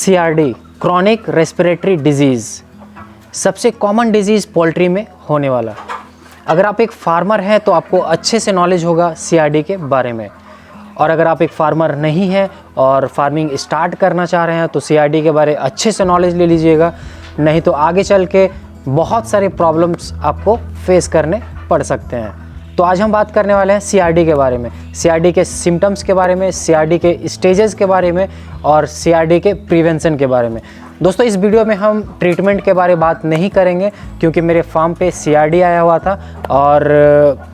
CRD chronic respiratory disease सबसे common disease poultry में होने वाला। अगर आप एक फार्मर हैं तो आपको अच्छे से नॉलेज होगा CRD के बारे में, और अगर आप एक फार्मर नहीं हैं और फार्मिंग स्टार्ट करना चाह रहे हैं तो CRD के बारे अच्छे से नॉलेज ले लीजिएगा, नहीं तो आगे चल के बहुत सारे प्रॉब्लम्स आपको फेस करने पड़ सकते हैं। तो आज हम बात करने वाले हैं CRD के बारे में, CRD के सिम्टम्स के बारे में, CRD के स्टेजेस के बारे में और CRD के प्रिवेंशन के बारे में। दोस्तों, इस वीडियो में हम ट्रीटमेंट के बारे में बात नहीं करेंगे क्योंकि मेरे फार्म पे CRD आया हुआ था और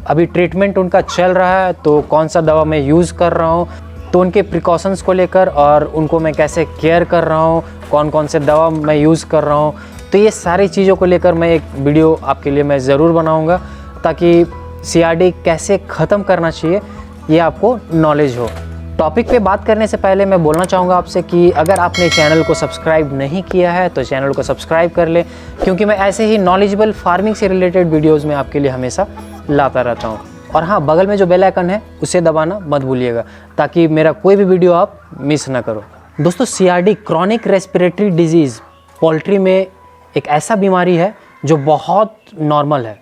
अभी ट्रीटमेंट उनका चल रहा है, तो कौन सा दवा मैं यूज़ कर रहा हूँ, तो उनके प्रिकॉशंस को लेकर और उनको मैं कैसे केयर कर रहा हूँ, कौन कौन से दवा मैं यूज़ कर रहा हूँ, तो ये सारी चीज़ों को लेकर मैं एक वीडियो आपके लिए मैं ज़रूर बनाऊँगा ताकि CRD कैसे ख़त्म करना चाहिए ये आपको नॉलेज हो। टॉपिक पे बात करने से पहले मैं बोलना चाहूँगा आपसे कि अगर आपने चैनल को सब्सक्राइब नहीं किया है तो चैनल को सब्सक्राइब कर लें, क्योंकि मैं ऐसे ही नॉलेजेबल फार्मिंग से रिलेटेड वीडियोज़ में आपके लिए हमेशा लाता रहता हूँ। और हाँ, बगल में जो बेल आइकन है उसे दबाना मत भूलिएगा ताकि मेरा कोई भी वीडियो आप मिस ना करो। दोस्तों, CRD chronic respiratory disease poultry में एक ऐसा बीमारी है जो बहुत नॉर्मल है।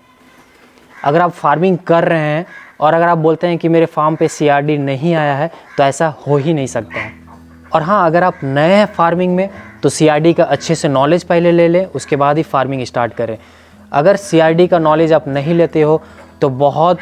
अगर आप फार्मिंग कर रहे हैं और अगर आप बोलते हैं कि मेरे फार्म पे CRD नहीं आया है तो ऐसा हो ही नहीं सकता है। और हाँ, अगर आप नए हैं फार्मिंग में तो CRD का अच्छे से नॉलेज पहले ले लें, उसके बाद ही फार्मिंग स्टार्ट करें। अगर CRD का नॉलेज आप नहीं लेते हो तो बहुत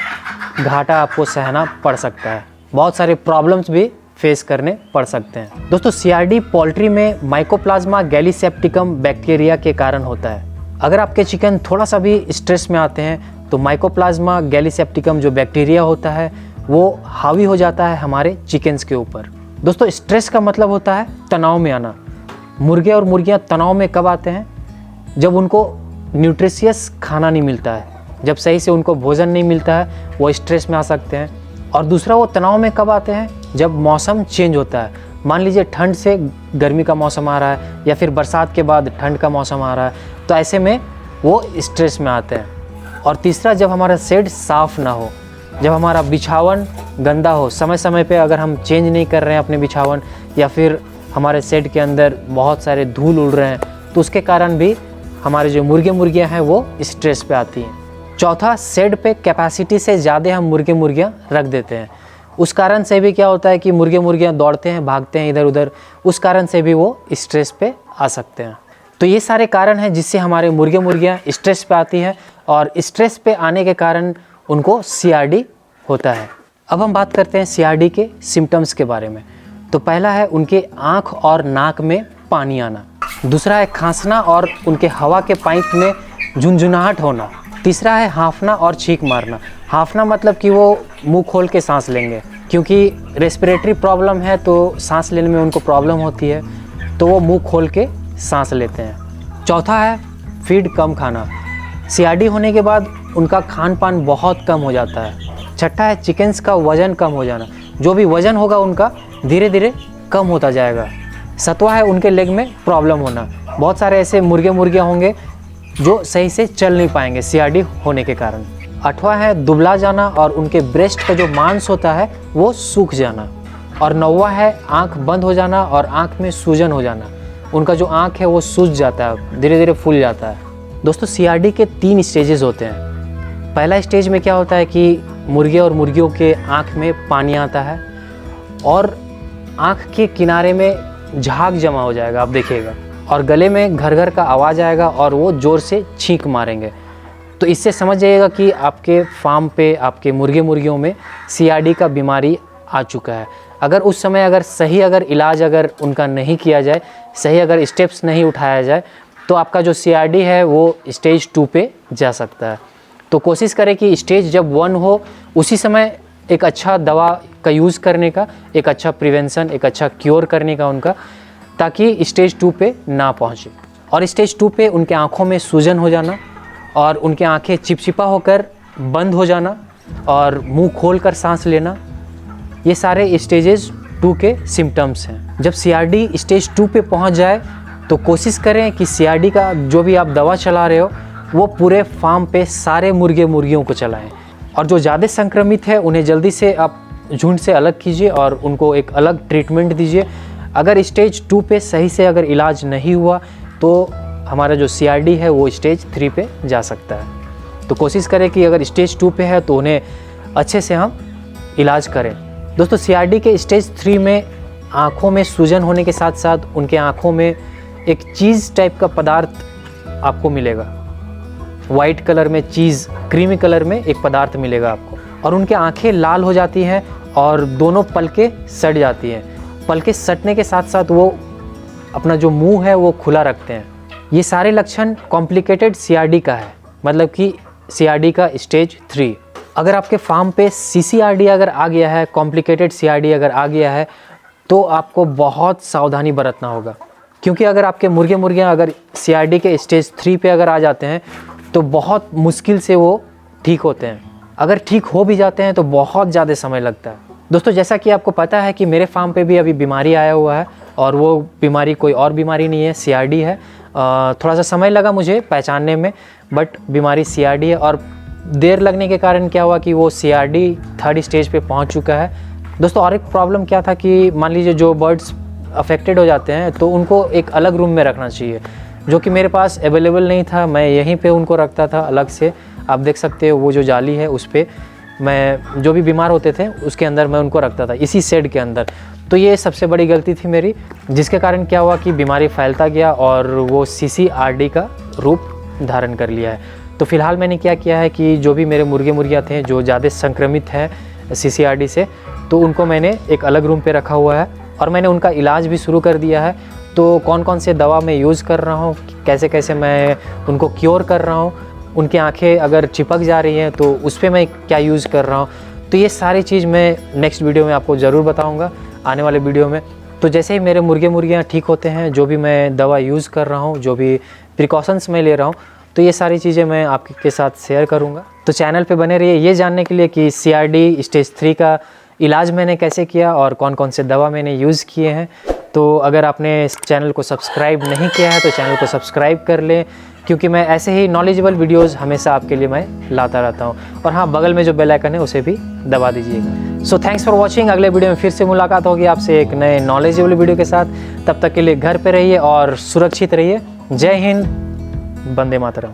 घाटा आपको सहना पड़ सकता है, बहुत सारे प्रॉब्लम्स भी फेस करने पड़ सकते हैं। दोस्तों, CRD पोल्ट्री में माइकोप्लाज्मा गैलीसेप्टिकम बैक्टीरिया के कारण होता है। अगर आपके चिकन थोड़ा सा भी स्ट्रेस में आते हैं तो माइकोप्लाज्मा गैलीसेप्टिकम जो बैक्टीरिया होता है वो हावी हो जाता है हमारे चिकन्स के ऊपर। दोस्तों, स्ट्रेस का मतलब होता है तनाव में आना। मुर्गे और मुर्गियां तनाव में कब आते हैं? जब उनको न्यूट्रिशियस खाना नहीं मिलता है, जब सही से उनको भोजन नहीं मिलता है, वो स्ट्रेस में आ सकते हैं। और दूसरा, वो तनाव में कब आते हैं? जब मौसम चेंज होता है। मान लीजिए ठंड से गर्मी का मौसम आ रहा है या फिर बरसात के बाद ठंड का मौसम आ रहा है, तो ऐसे में वो स्ट्रेस में आते हैं। और तीसरा, जब हमारा शेड साफ़ ना हो, जब हमारा बिछावन गंदा हो, समय समय पे अगर हम चेंज नहीं कर रहे हैं अपने बिछावन, या फिर हमारे शेड के अंदर बहुत सारे धूल उड़ रहे हैं, तो उसके कारण भी हमारे जो मुर्गियाँ हैं वो स्ट्रेस पे आती हैं। चौथा, शेड पे कैपेसिटी से ज़्यादा हम मुर्गियाँ रख देते हैं। उस कारण से भी क्या होता है कि मुर्गियाँ दौड़ते हैं, भागते हैं इधर उधर, उस कारण से भी वो स्ट्रेस पे आ सकते हैं। तो ये सारे कारण हैं जिससे हमारे मुर्गियाँ स्ट्रेस पे आती हैं और स्ट्रेस पे आने के कारण उनको CRD होता है। अब हम बात करते हैं CRD के सिम्टम्स के बारे में। तो पहला है उनके आँख और नाक में पानी आना। दूसरा है खांसना और उनके हवा के पाइप में झुनझुनाहट होना। तीसरा है हाँफना और छींक मारना। हाँफना मतलब कि वो मुंह खोल के सांस लेंगे, क्योंकि रेस्पिरेटरी प्रॉब्लम है तो सांस लेने में उनको प्रॉब्लम होती है, तो वो मुंह खोल के सांस लेते हैं। चौथा है फीड कम खाना। CRD होने के बाद उनका खान पान बहुत कम हो जाता है। छठा है चिकन्स का वज़न कम हो जाना। जो भी वज़न होगा उनका धीरे धीरे कम होता जाएगा। सातवां है उनके लेग में प्रॉब्लम होना। बहुत सारे ऐसे मुर्गियाँ होंगे जो सही से चल नहीं पाएंगे CRD होने के कारण। आठवां है दुबला जाना और उनके ब्रेस्ट का जो मांस होता है वो सूख जाना। और नौवां है आँख बंद हो जाना और आँख में सूजन हो जाना। उनका जो आँख है वो सूज जाता है, धीरे धीरे फूल जाता है। दोस्तों, CRD के 3 स्टेजेस होते हैं। पहला स्टेज में क्या होता है कि मुर्गे और मुर्गियों के आँख में पानी आता है और आँख के किनारे में झाग जमा हो जाएगा, आप देखिएगा, और गले में घर घर का आवाज़ आएगा और वो ज़ोर से छींक मारेंगे। तो इससे समझ जाइएगा कि आपके फार्म पे, आपके मुर्गियों में CRD का बीमारी आ चुका है। अगर उस समय अगर इलाज उनका नहीं किया जाए, सही अगर स्टेप्स नहीं उठाया जाए, तो आपका जो CRD है वो स्टेज 2 पे जा सकता है। तो कोशिश करें कि स्टेज जब 1 हो उसी समय एक अच्छा दवा का यूज़ करने का, एक अच्छा प्रिवेंशन, एक अच्छा क्योर करने का उनका, ताकि स्टेज 2 पे ना पहुँचे। और स्टेज 2 पे उनके आँखों में सूजन हो जाना और उनकी आँखें चिपचिपा होकर बंद हो जाना और मुँह खोल कर सांस लेना, ये सारे स्टेजेस 2 के सिम्टम्स हैं। जब CRD स्टेज 2 पे पहुँच जाए तो कोशिश करें कि CRD का जो भी आप दवा चला रहे हो वो पूरे फार्म पे सारे मुर्गियों को चलाएं। और जो ज़्यादा संक्रमित है उन्हें जल्दी से आप झुंड से अलग कीजिए और उनको एक अलग ट्रीटमेंट दीजिए। अगर स्टेज 2 पे सही से अगर इलाज नहीं हुआ तो हमारा जो CRD है वो स्टेज 3 पे जा सकता है। तो कोशिश करें कि अगर स्टेज 2 पे है तो उन्हें अच्छे से हम इलाज करें। दोस्तों CRD के स्टेज 3 में आँखों में सूजन होने के साथ साथ उनके आँखों में एक चीज़ टाइप का पदार्थ आपको मिलेगा। वाइट कलर में चीज़, क्रीमी कलर में एक पदार्थ मिलेगा आपको, और उनके आँखें लाल हो जाती हैं और दोनों पलकें सट जाती हैं। पलकें सटने के साथ साथ वो अपना जो मुंह है वो खुला रखते हैं। ये सारे लक्षण कॉम्प्लिकेटेड CRD का है, मतलब कि CRD का स्टेज 3। अगर आपके फार्म पे CCRD अगर आ गया है, कॉम्प्लिकेटेड CRD अगर आ गया है, तो आपको बहुत सावधानी बरतना होगा, क्योंकि अगर आपके मुर्गियाँ अगर CRD के स्टेज 3 पे अगर आ जाते हैं तो बहुत मुश्किल से वो ठीक होते हैं। अगर ठीक हो भी जाते हैं तो बहुत ज़्यादा समय लगता है। दोस्तों जैसा कि आपको पता है कि मेरे फार्म पे भी अभी बीमारी आया हुआ है, और वो बीमारी कोई और बीमारी नहीं है, CRD है। थोड़ा सा समय लगा मुझे पहचानने में, बट बीमारी CRD है, और देर लगने के कारण क्या हुआ कि वो CRD 3rd स्टेज पे पहुंच चुका है। दोस्तों और एक प्रॉब्लम क्या था कि मान लीजिए जो बर्ड्स अफेक्टेड हो जाते हैं तो उनको एक अलग रूम में रखना चाहिए, जो कि मेरे पास अवेलेबल नहीं था। मैं यहीं पे उनको रखता था अलग से। आप देख सकते हो वो जो जाली है उस पर मैं जो भी बीमार होते थे उसके अंदर मैं उनको रखता था, इसी शेड के अंदर। तो ये सबसे बड़ी गलती थी मेरी, जिसके कारण क्या हुआ कि बीमारी फैलता गया और वो CCRD का रूप धारण कर लिया है। तो फिलहाल मैंने क्या किया है कि जो भी मेरे मुर्गियाँ थे जो ज़्यादा संक्रमित हैं CCRD से, तो उनको मैंने एक अलग रूम पे रखा हुआ है, और मैंने उनका इलाज भी शुरू कर दिया है। तो कौन कौन से दवा मैं यूज़ कर रहा हूँ, कैसे कैसे मैं उनको क्योर कर रहा हूँ, उनकी आंखें अगर चिपक जा रही हैं तो उस पर मैं क्या यूज़ कर रहा हूँ, तो ये सारी चीज़ मैं नेक्स्ट वीडियो में आपको ज़रूर बताऊँगा, आने वाले वीडियो में। तो जैसे ही मेरे मुर्गियाँ ठीक होते हैं, जो भी मैं दवा यूज़ कर रहा हूँ, जो भी प्रिकॉशंस मैं ले रहा हूँ, तो ये सारी चीज़ें मैं आपके साथ शेयर करूँगा। तो चैनल पे बने रहिए ये जानने के लिए कि CRD स्टेज 3 का इलाज मैंने कैसे किया और कौन कौन से दवा मैंने यूज़ किए हैं। तो अगर आपने इस चैनल को सब्सक्राइब नहीं किया है तो चैनल को सब्सक्राइब कर लें, क्योंकि मैं ऐसे ही नॉलेजेबल वीडियोज़ हमेशा आपके लिए मैं लाता रहता हूँ। और हाँ, बगल में जो बेल आइकन है उसे भी दबा दीजिएगा। So thanks for watching. अगले वीडियो में फिर से मुलाकात होगी आपसे एक नए नॉलेजेबल वीडियो के साथ। तब तक के लिए घर पे रहिए और सुरक्षित रहिए। जय हिंद, वंदे मातरम।